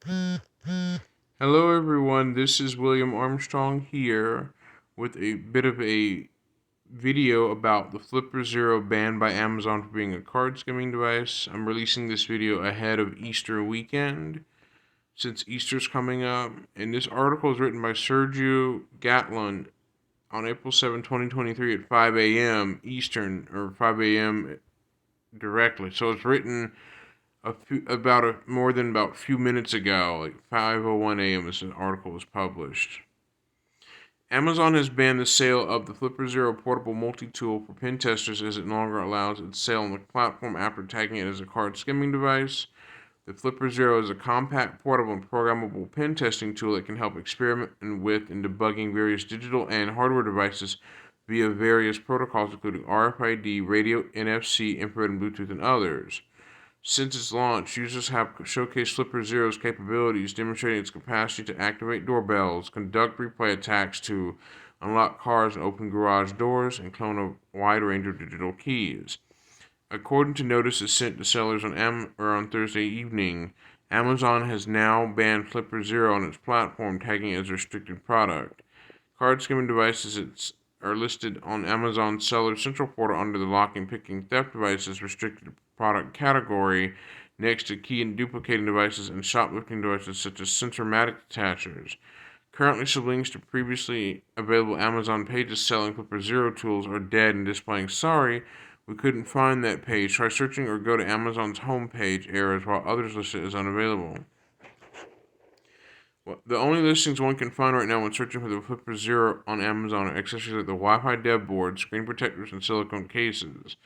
Hello, everyone. This is William Armstrong here with a bit of a video about the Flipper Zero banned by Amazon for being a card skimming device. I'm releasing this video ahead of Easter weekend since Easter's coming up. And this article is written by Sergio Gatlin on April 7, 2023 at 5 a.m. Eastern, or 5 a.m. directly. So it's written more than about a few minutes ago, like 5:01 a.m. This article was published. Amazon has banned the sale of the Flipper Zero portable multi-tool for pen testers as it no longer allows its sale on the platform after tagging it as a card skimming device. The Flipper Zero is a compact, portable, and programmable pen testing tool that can help experiment with and debugging various digital and hardware devices via various protocols including RFID, radio, NFC, infrared, and Bluetooth, and others. Since its launch, users have showcased Flipper Zero's capabilities, demonstrating its capacity to activate doorbells, conduct replay attacks to unlock cars and open garage doors, and clone a wide range of digital keys. According to notices sent to sellers on Thursday evening, Amazon has now banned Flipper Zero on its platform, tagging it as a restricted product. Card skimming devices are listed on Amazon's Seller Central portal under the locking, picking, theft devices restricted product category, next to key and duplicating devices and shoplifting devices such as Sensormatic detachers. Currently, some links to previously available Amazon pages selling Flipper Zero tools are dead and displaying "Sorry, we couldn't find that page. Try searching or go to Amazon's homepage" errors, while others listed as unavailable. The only listings one can find right now when searching for the Flipper Zero on Amazon are accessories like the Wi-Fi dev board, screen protectors, and silicone cases.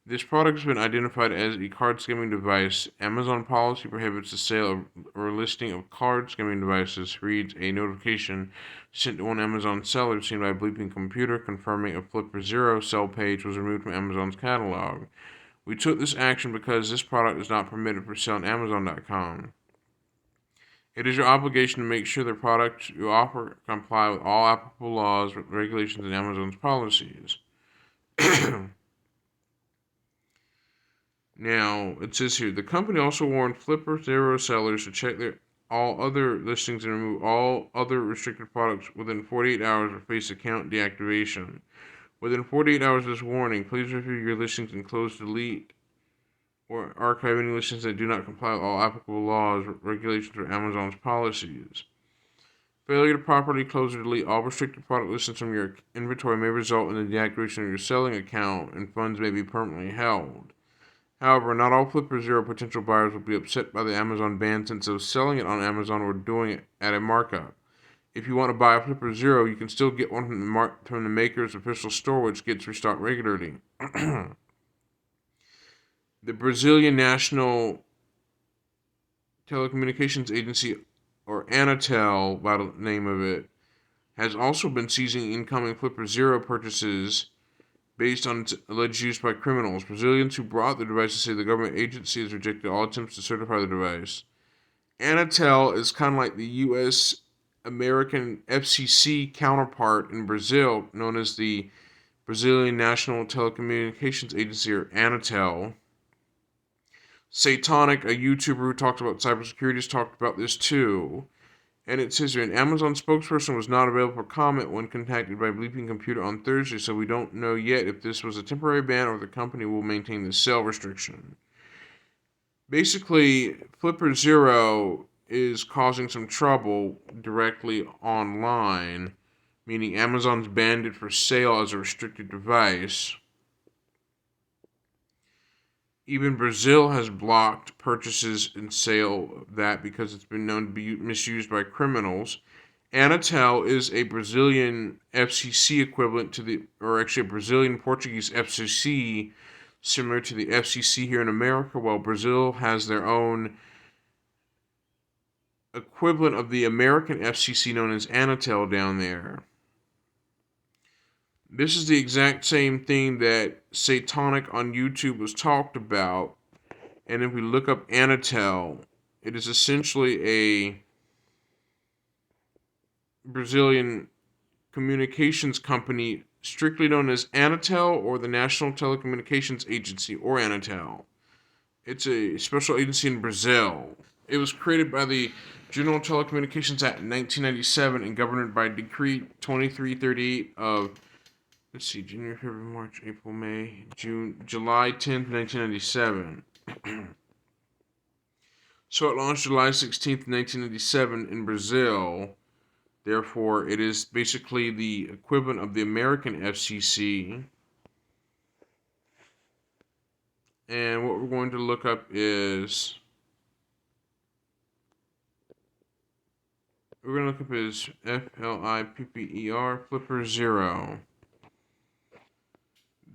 This product has been identified as a card skimming device. Amazon policy prohibits the sale or listing of card skimming devices, reads a notification sent to one Amazon seller seen by a bleeping computer confirming a Flipper Zero sell page was removed from Amazon's catalog. We took this action because this product is not permitted for sale on Amazon.com. It is your obligation to make sure the products you offer comply with all applicable laws, regulations, and Amazon's policies. Now, it says here, the company also warned Flipper Zero sellers to check all other listings and remove all other restricted products within 48 hours or face account deactivation. Within 48 hours of this warning, please review your listings and close, delete, or archive any listings that do not comply with all applicable laws, regulations, or Amazon's policies. Failure to properly close or delete all restricted product listings from your inventory may result in the deactivation of your selling account, and funds may be permanently held. However, not all Flipper Zero potential buyers will be upset by the Amazon ban since those selling it on Amazon were doing it at a markup. If you want to buy a Flipper Zero, you can still get one from the maker's official store, which gets restocked regularly. The Brazilian National Telecommunications Agency, or Anatel by the name of it, has also been seizing incoming Flipper Zero purchases based on its alleged use by criminals. Brazilians who brought the devices say the government agency has rejected all attempts to certify the device. Anatel is kind of like the U.S. American FCC counterpart in Brazil, known as the Brazilian National Telecommunications Agency, or Anatel. Satonic, a YouTuber who talks about cybersecurity, has talked about this too. And it says here, an Amazon spokesperson was not available for comment when contacted by Bleeping Computer on Thursday, so we don't know yet if this was a temporary ban or if the company will maintain the sale restriction. Basically, Flipper Zero is causing some trouble directly online, meaning Amazon's banned it for sale as a restricted device. Even Brazil has blocked purchases and sale of that because it's been known to be misused by criminals. Anatel is a Brazilian FCC equivalent or actually a Brazilian Portuguese FCC, similar to the FCC here in America, while Brazil has their own equivalent of the American FCC known as Anatel down there. This is the exact same thing that Satonic on YouTube was talked about. And if we look up Anatel, it is essentially a Brazilian communications company strictly known as Anatel, or the National Telecommunications Agency, or Anatel. It's a special agency in Brazil. It was created by the General Telecommunications Act in 1997 and governed by Decree 2338 of, let's see, January, February, March, April, May, June, July 10th, 1997. So it launched July 16th, 1997 in Brazil. Therefore, it is basically the equivalent of the American FCC. And what we're going to look up is, FLIPPER, Flipper Zero.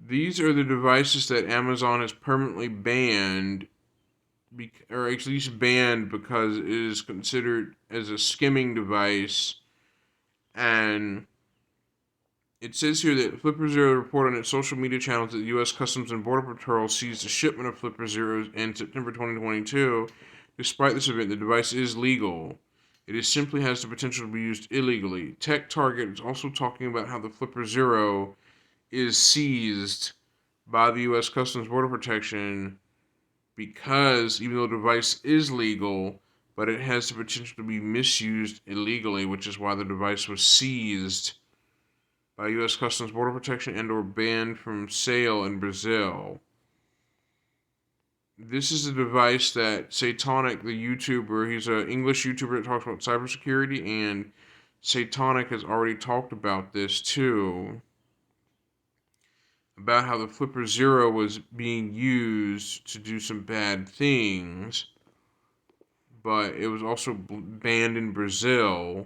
These are the devices that Amazon has permanently banned, or at least banned because it is considered as a skimming device. And it says here that Flipper Zero reported on its social media channels that the U.S. Customs and Border Patrol seized a shipment of Flipper Zeros in September 2022. Despite this event, the device is legal. It simply has the potential to be used illegally. TechTarget is also talking about how the Flipper Zero is seized by the U.S. Customs Border Protection because even though the device is legal, but it has the potential to be misused illegally, which is why the device was seized by U.S. Customs Border Protection and or banned from sale in Brazil. This is a device that Satonic, the YouTuber, he's an English YouTuber that talks about cybersecurity, and Satonic has already talked about this too, about how the Flipper Zero was being used to do some bad things, but it was also banned in Brazil.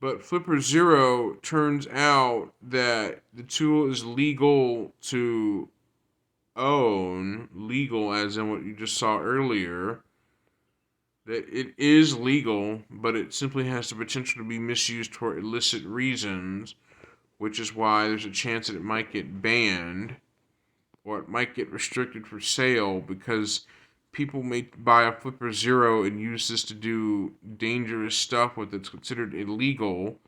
But Flipper Zero, turns out that the tool is legal to own, legal as in what you just saw earlier, that it is legal, but it simply has the potential to be misused for illicit reasons, which is why there's a chance that it might get banned, or it might get restricted for sale, because people may buy a Flipper Zero and use this to do dangerous stuff with it's considered illegal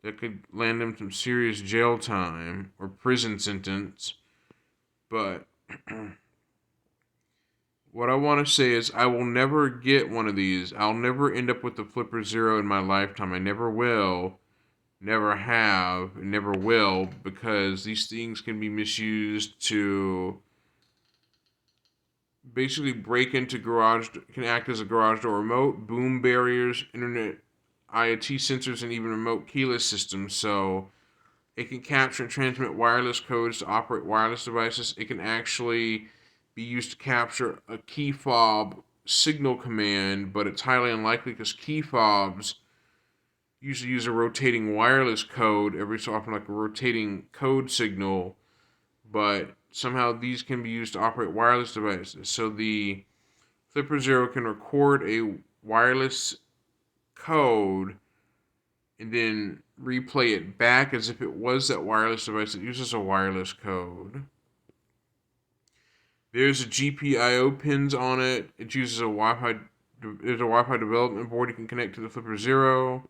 that could land them some serious jail time or prison sentence. But what I want to say is I will never get one of these. I'll never end up with the Flipper Zero in my lifetime. I never will, never have, never will, because these things can be misused to basically break into garage, can act as a garage door remote, boom barriers, internet IoT sensors, and even remote keyless systems. So it can capture and transmit wireless codes to operate wireless devices. It can actually be used to capture a key fob signal command, but it's highly unlikely because key fobs usually use a rotating wireless code every so often, like a rotating code signal, but somehow these can be used to operate wireless devices. So the Flipper Zero can record a wireless code and then replay it back as if it was that wireless device that uses a wireless code. There's a GPIO pins on it. It uses a Wi-Fi. There's a Wi-Fi development board you can connect to the Flipper Zero.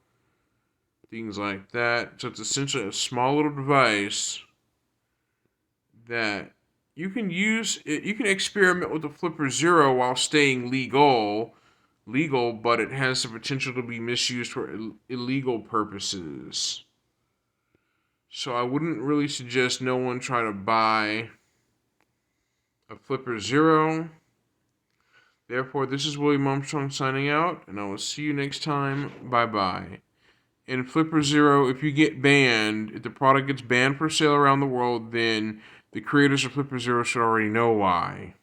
Things like that. So it's essentially a small little device that you can use. You can experiment with the Flipper Zero while staying legal, but it has the potential to be misused for illegal purposes. So I wouldn't really suggest no one try to buy a Flipper Zero. Therefore, this is William Armstrong signing out, and I will see you next time. Bye-bye. In Flipper Zero, if you get banned, if the product gets banned for sale around the world, then the creators of Flipper Zero should already know why.